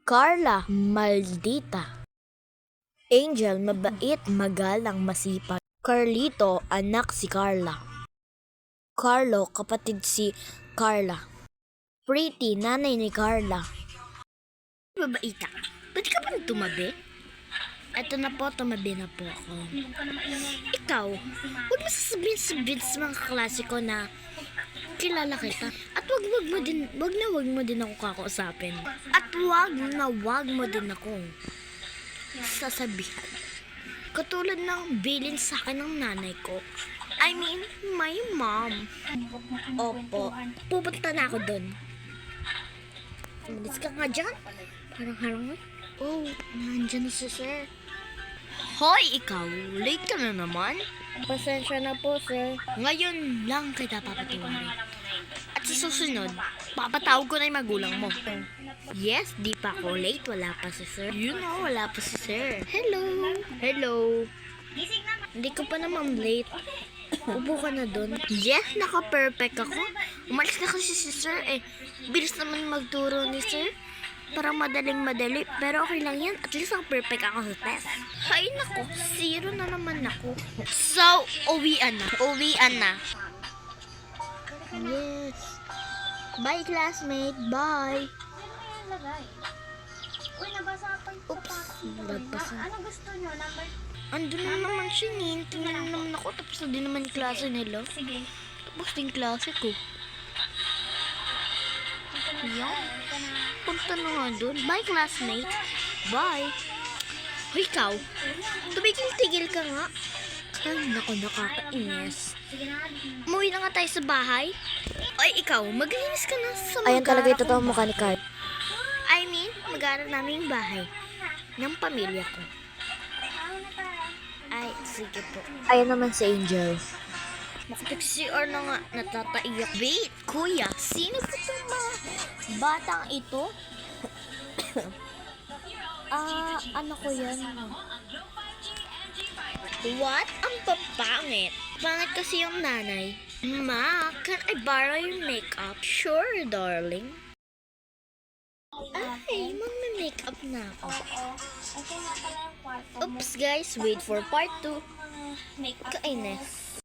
Carla, maldita. Angel, mabait, magalang, masipag. Carlito, anak si Carla. Carlo, kapatid si Carla. Pretty, nanay ni Carla. Babaita, ba't ka pa tumabi? Eto na po, tumabi na po ako. Ikaw, huwag mo sasabihin sa mga klasiko na kilala kita. At wag mo din ako kakausapin. At wag mo din ako sasabihan. Katulad ng bilin sa akin ng nanay ko. I mean, my mom. Opo, pupunta na ako dun. Umalis ka nga dyan. Parang harang. Oh, nandyan na si sir. Hoy, ikaw! Late ka na naman. Pasensya na po, sir. Ngayon lang kita papatawarin. At sa susunod, papatawag ko na yung magulang mo. Yes, di pa ako late. Wala pa si sir. You know, wala pa si sir. Hello. Hello. Hindi ko pa naman late. Upo ka na dun. Yes, naka-perfect ako. Umalis na kasi si sir eh. Bilis naman magturo ni sir. Parang madaling-madali. Pero okay lang yan. At least perfect ako sa test. Hay nako, 0 na naman ako. So, uwian na. Uwian na. Yes. Bye, classmate. Bye. Uy, nabasa pa yung Oops, nabasa. Ano gusto nyo? Number? Andun na naman siya. Tingnan na naman ako. Tapos na din naman yung klase nila. Sige. Tapos din klase ko. Yan. Punta na nga dun. Bye, classmate. Bye. Hoy, ikaw. Tumigil-tigil ka nga. Ay, naku, nakakainis. Sige na. Umuwi na nga tayo sa bahay. Ay, ikaw, maglinis ka na sa mag-aral. Ayan talaga yung totoong mukha ni Carl. I mean, mag-aral namin yung bahay ng pamilya ko. Ay, sige po. Ayan naman si Angel. Makapag-CR na nga, natataiyak. Wait, kuya, sino po itong mga batang ito? Ano ko yan? What? Ang papangit. Pangit kasi yung nanay. Ma, can I borrow your makeup? Sure, darling. Ay, magme-makeup na ako. Ito nga pala yung kwarto mo. Oops, guys, wait for part 2. Makeup. Kainis.